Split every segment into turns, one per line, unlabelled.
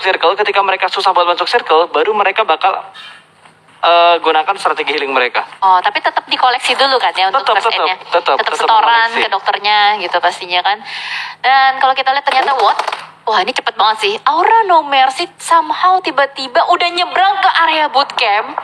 circle. Ketika mereka susah buat masuk circle, baru mereka bakal gunakan strategi healing mereka.
Oh, tapi tetap dikoleksi dulu kan ya untuk first aid-nya. Tetap setoran ke dokternya gitu pastinya kan. Dan kalau kita lihat ternyata wah ini cepet banget sih. Aura No Mercy somehow tiba-tiba udah nyebrang ke area bootcamp,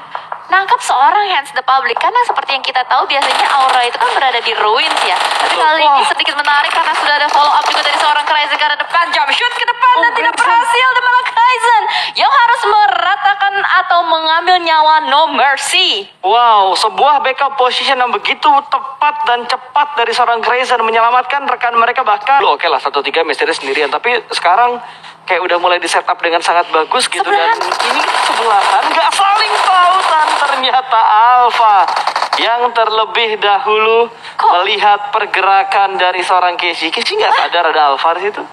nangkap seorang Hands the Public. Karena seperti yang kita tahu biasanya Aura itu kan berada di ruins ya. Tapi kali ini sedikit menarik karena sudah ada follow up juga dari seorang Kaizen ke arah depan. Jump shoot ke depan dan tidak berhasil. Dan malah Kaizen yang harus meratakan atau mengambil nyawa No Mercy.
Wow, sebuah backup position yang begitu tepat dan cepat dari seorang Kaizen menyelamatkan rekan mereka. Bahkan oke lah 1-3 Misteri sendirian, tapi sekarang kayak udah mulai di setup dengan sangat bagus gitu. Dan ini sebelahan gak saling tautan, ternyata Alpha yang terlebih dahulu melihat pergerakan dari seorang Casey. Casey gak sadar ada Alpha di situ.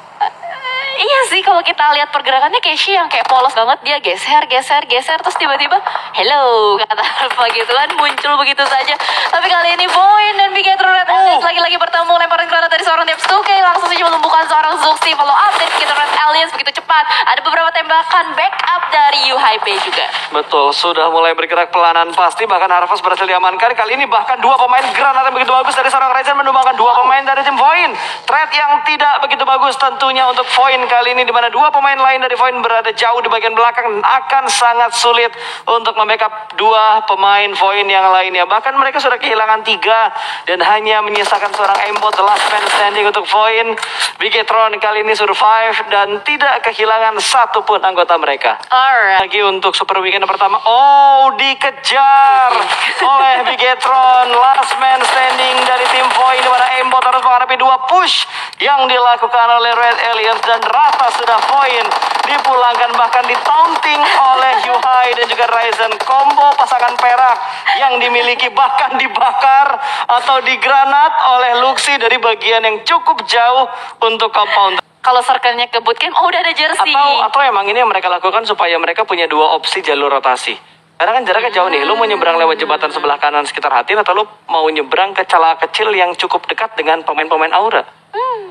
Iya sih, kalau kita lihat pergerakannya Casey yang kayak polos banget, dia geser, terus tiba-tiba hello kata Alpha gitu kan, muncul begitu saja. Tapi kali ini Void dan Bigetron Red Aliens lagi-lagi bertemu, lemparan granat dari seorang Depth 2K langsung saja melumpuhkan seorang Zuxi. Follow up dari Bigetron Red Aliens begitu cepat. Ada beberapa tembakan backup dari Yuhaipe juga.
Betul, sudah mulai bergerak pelanan pasti, bahkan Harvest berhasil diamankan. Kali ini bahkan 2 pemain granat yang begitu bagus dari seorang Ryzen menumbangkan 2 pemain dari tim Void. Threat yang tidak begitu bagus tentunya untuk Void kali ini, di mana 2 pemain lain dari Void berada jauh di bagian belakang, akan sangat sulit untuk membackup 2 pemain Void yang lainnya. Bahkan mereka sudah kehilangan 3 dan hanya menyisakan seorang aimbot, the last man standing untuk Void. Bigetron kali ini survive dan tidak kehilangan satupun anggota mereka.
Alright.
Lagi untuk Super Weekend pertama, dikejar oleh Bigetron, last man standing dari tim Void, di mana aimbot harus menghadapi 2 push yang dilakukan oleh Red Aliens. Dan rata sudah Void dipulangkan, bahkan ditaunting oleh Yuhai dan juga Ryzen. Combo pasangan perak yang dimiliki bahkan dibakar atau digranat oleh Luxi dari bagian yang cukup jauh untuk compound.
Kalau circle-nya ke bootcamp, udah ada jersey.
Atau emang ini yang mereka lakukan supaya mereka punya 2 opsi jalur rotasi. Karena kan jaraknya jauh nih, lu mau nyebrang lewat jembatan sebelah kanan sekitar Hatin, atau lu mau nyebrang ke celah kecil yang cukup dekat dengan pemain-pemain Aura.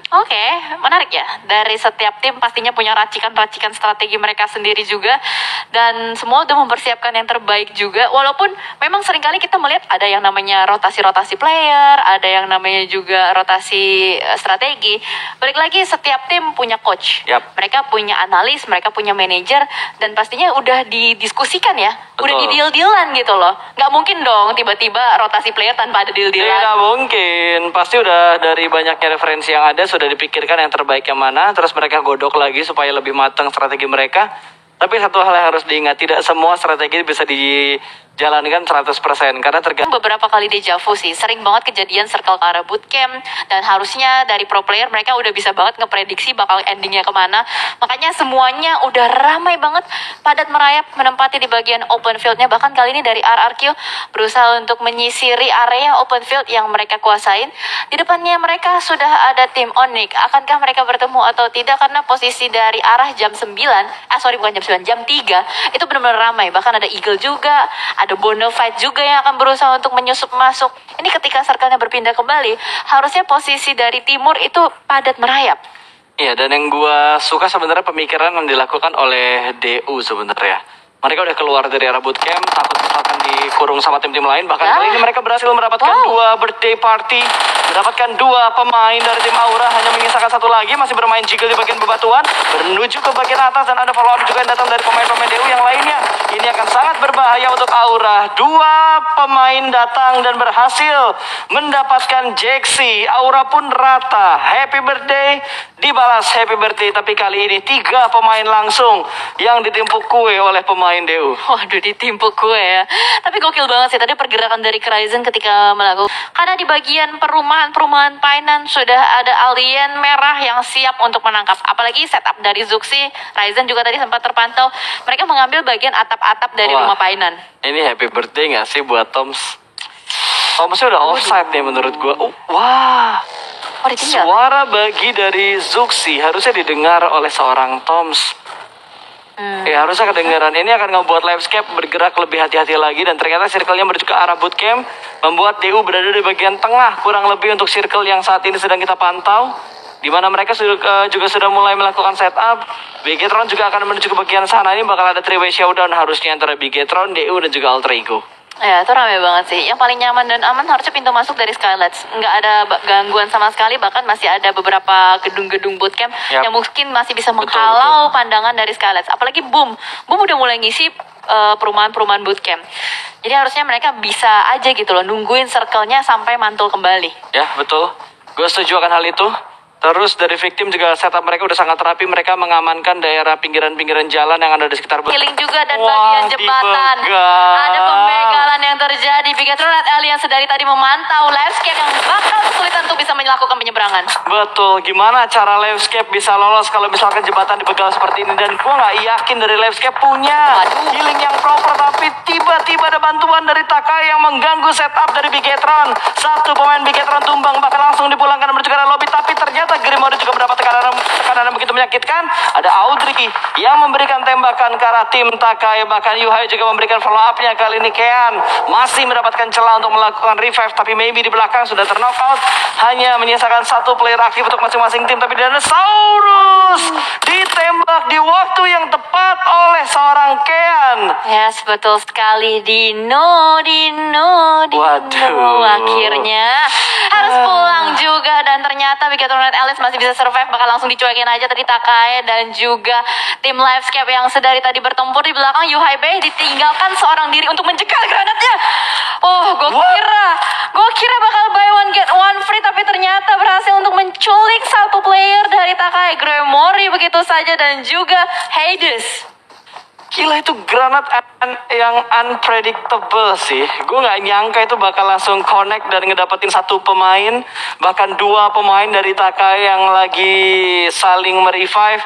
Oke, menarik ya. Dari setiap tim pastinya punya racikan-racikan strategi mereka sendiri juga. Dan semua udah mempersiapkan yang terbaik juga. Walaupun memang seringkali kita melihat ada yang namanya rotasi-rotasi player, ada yang namanya juga rotasi strategi. Balik lagi, setiap tim punya coach.
Yap.
Mereka punya analis, mereka punya manajer. Dan pastinya udah didiskusikan ya.
Betul.
Udah di-deal-dealan gitu loh. Nggak mungkin dong tiba-tiba rotasi player tanpa ada deal-dealan.
Tidak mungkin. Pasti udah dari banyaknya referensi yang ada, sudah dipikirkan yang terbaik yang mana, terus mereka godok lagi supaya lebih matang strategi mereka. Tapi satu hal yang harus diingat, tidak semua strategi bisa dijalankan 100%, karena tergantung.
Beberapa kali deja vu sih, sering banget kejadian circle ke arah bootcamp, dan harusnya dari pro player mereka udah bisa banget ngeprediksi bakal endingnya kemana. Makanya semuanya udah ramai banget, padat merayap menempati di bagian open fieldnya. Bahkan kali ini dari RRQ berusaha untuk menyisiri area open field yang mereka kuasain. Di depannya mereka sudah ada tim Onyx. Akankah mereka bertemu atau tidak? Karena posisi dari arah jam 9, bukan jam 9, jam 3 itu benar-benar ramai. Bahkan ada Eagle juga, ada Bonafide juga yang akan berusaha untuk menyusup masuk. Ini ketika circle-nya berpindah kembali, harusnya posisi dari timur itu padat merayap.
Iya, dan yang gua suka sebenarnya pemikiran yang dilakukan oleh DU sebenarnya. Mereka udah keluar dari arah bootcamp, takut misalkan dikurung sama tim-tim lain. Bahkan kali ini mereka berhasil mendapatkan 2 birthday party, mendapatkan 2 pemain dari tim Aura, hanya menyisakan 1 lagi, masih bermain jiggle di bagian bebatuan, menuju ke bagian atas, dan ada follow up juga yang datang dari pemain-pemain DU yang lainnya. Ini akan sangat berbahaya untuk Aura. 2 pemain datang dan berhasil mendapatkan Jaxi. Aura pun rata. Happy birthday, dibalas happy birthday. Tapi kali ini 3 pemain langsung yang ditimpuk kue oleh pemain DU.
Waduh, ditimpuk kue ya. Tapi gokil banget sih tadi pergerakan dari Ryzen ketika melakukan. Karena di bagian perumahan Painan sudah ada alien merah yang siap untuk menangkap. Apalagi setup dari Zuxi, Ryzen juga tadi sempat terpantau. Mereka mengambil bagian atap-atap dari rumah Painan.
Ini happy birthday gak sih buat Toms? Tomsnya udah offside nih menurut gue. Wah. Suara bagi dari Zuxi harusnya didengar oleh seorang Toms. Ya, harusnya kedengaran. Ini akan ngebuat Livescape bergerak lebih hati-hati lagi. Dan ternyata circle-nya menuju ke arah bootcamp, membuat DU berada di bagian tengah kurang lebih untuk circle yang saat ini sedang kita pantau. di mana mereka juga sudah mulai melakukan setup. Bigetron juga akan menuju ke bagian sana. Ini bakal ada 3-way showdown harusnya antara Bigetron, DU dan juga Alter Ego.
Ya, itu rame banget sih. Yang paling nyaman dan aman harusnya pintu masuk dari Skylights. Nggak ada gangguan sama sekali, bahkan masih ada beberapa gedung-gedung bootcamp yang mungkin masih bisa menghalau pandangan dari Skylights. Apalagi Boom udah mulai ngisi perumahan-perumahan bootcamp. Jadi harusnya mereka bisa aja gitu loh, nungguin circle-nya sampai mantul kembali.
Ya, betul. Gue setuju akan hal itu. Terus dari victim juga setup mereka udah sangat rapi. Mereka mengamankan daerah pinggiran-pinggiran jalan yang ada di sekitar
healing juga dan bagian jembatan. Ada pembegalan yang terjadi. Bigetron Red Alliance dari tadi memantau Livescape yang bakal kesulitan untuk bisa melakukan penyeberangan.
Betul, gimana cara Livescape bisa lolos kalau misalkan jembatan dibegal seperti ini. Dan gue gak yakin dari Livescape punya healing yang proper. Tapi tiba-tiba ada bantuan dari Takai yang mengganggu setup dari Bigetron. Satu pemain Bigetron tumbang, bahkan langsung dipulangkan menuju ke arah lobby. Tapi ternyata Grimori juga mendapat tekanan yang begitu menyakitkan. Ada Audrey yang memberikan tembakan ke arah tim Takai. Bahkan Yuhai juga memberikan follow up-nya. Kali ini Kean masih mendapatkan celah untuk melakukan revive. Tapi maybe di belakang sudah ter-knockout. Hanya menyisakan satu player aktif untuk masing-masing tim. Tapi Dinosaurus ditembak di waktu yang tepat oleh seorang Kean.
Yes, betul sekali. Dino.
Waduh.
Akhirnya harus pulang juga. Dan ternyata Bigetron Red Alliance masih bisa survive. Bakal langsung dicuekin aja tadi Takai dan juga tim Livescape yang sedari tadi bertempur. Di belakang Yuhai Bei ditinggalkan seorang diri untuk menjegal granatnya. Oh, gue kira bakal buy one get one free, tapi ternyata berhasil untuk menculik satu player dari Takai, Gremory begitu saja, dan juga Hades.
Gila, itu granat yang unpredictable sih. Gue gak nyangka itu bakal langsung connect dan ngedapetin satu pemain, bahkan dua pemain dari Takai yang lagi saling merevive,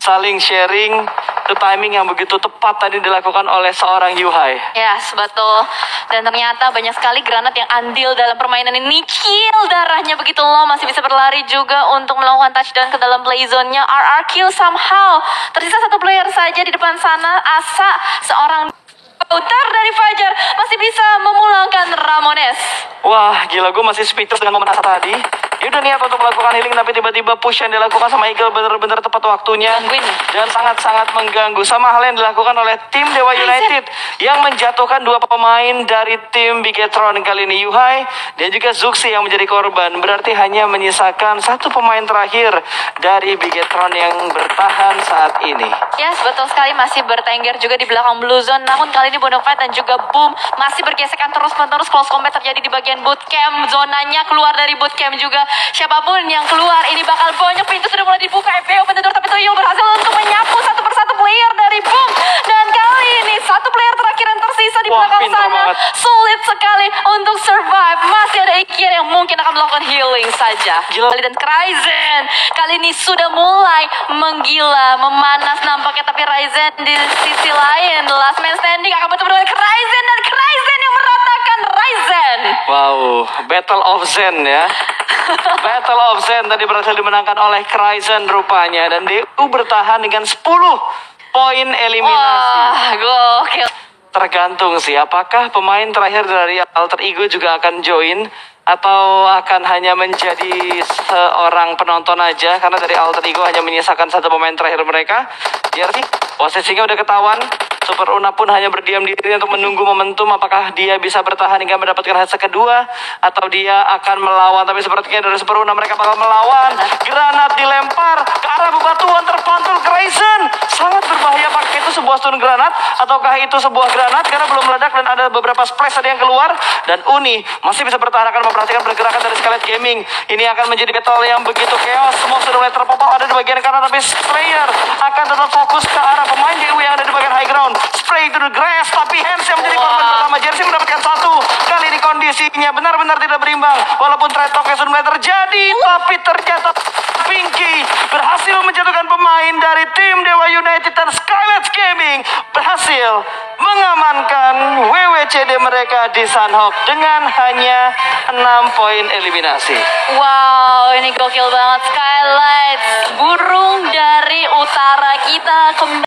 saling sharing. Itu timing yang begitu tepat tadi dilakukan oleh seorang Yuhai.
Yes, betul. Dan ternyata banyak sekali granat yang andil dalam permainan ini. Kill darahnya begitu low, masih bisa berlari juga untuk melakukan touchdown ke dalam play zone-nya. RR kill somehow. Tersisa satu player saja di depan sana. Asa, seorang putar dari Fajar, masih bisa memulangkan Ramones.
Wah, gila, gue masih speechless dengan momen Asa tadi. Dia udah niat untuk melakukan healing, tapi tiba-tiba push yang dilakukan sama Eagle benar-benar tepat waktunya. Dan sangat-sangat mengganggu. Sama hal yang dilakukan oleh tim Dewa United yang menjatuhkan dua pemain dari tim Bigetron. Kali ini Yuhai dan juga Zuxi yang menjadi korban. Berarti hanya menyisakan satu pemain terakhir dari Bigetron yang bertahan saat ini.
Yes, betul sekali, masih bertengger juga di belakang Blue Zone. Namun kali ini Bonafide dan juga Boom masih bergesekan terus-menerus. Close combat terjadi di bagian bootcamp. Zonanya keluar dari bootcamp juga. Siapapun yang keluar, ini bakal banyak pintu sudah mulai dibuka. FB open the door, tapi Toyo berhasil untuk menyapu satu persatu player dari Boom. Dan kali ini satu player terakhir yang tersisa di belakang sana. Sulit sekali untuk survive. Masih ada Ikian yang mungkin akan melakukan healing saja.
Gila.
Dan Kryzen kali ini sudah mulai menggila, memanas nampaknya. Tapi Ryzen di sisi lain, the last man standing akan bertemu dengan Kryzen. Dan Kryzen yang meratakan Ryzen.
Wow, Battle of Zen ya. Battle of Zen tadi berhasil dimenangkan oleh Kryzen rupanya. Dan DU bertahan dengan 10 poin eliminasi.
Wah, gokil.
Tergantung sih, apakah pemain terakhir dari Alter Ego juga akan join atau akan hanya menjadi seorang penonton aja, karena dari Alter Ego hanya menyisakan satu pemain terakhir mereka. Jadi posisinya udah ketahuan. Super Una pun hanya berdiam diri untuk menunggu momentum apakah dia bisa bertahan hingga mendapatkan headset kedua atau dia akan melawan. Tapi sepertinya dari Super Una mereka bakal melawan. Granat dilempar ke arah bebatuan, terpantul Kryzen. Sangat berbahaya. Apakah itu sebuah stun granat ataukah itu sebuah granat karena belum meledak dan ada beberapa splash tadi yang keluar. Dan Uni masih bisa bertahan, akan memperhatikan pergerakan dari Scarlet Gaming. Ini akan menjadi battle yang begitu chaos. Semua sudah mulai terpopau ada di bagian kanan, tapi Slayer akan tetap fokus ke arah pemain DU yang ada di bagian high ground. Spray to the grass, tapi Hans yang menjadi korban pertama. Jersey mendapatkan satu. Kali ini kondisinya benar-benar tidak berimbang. Walaupun trade talk sudah mulai terjadi, tapi ternyata Pinky berhasil menjatuhkan pemain dari tim Dewa United, dan Skylights Gaming berhasil mengamankan WWCD mereka di Sunhawk dengan hanya 6 poin eliminasi.
Wow, ini gokil banget. Skylights, burung dari utara kita kembali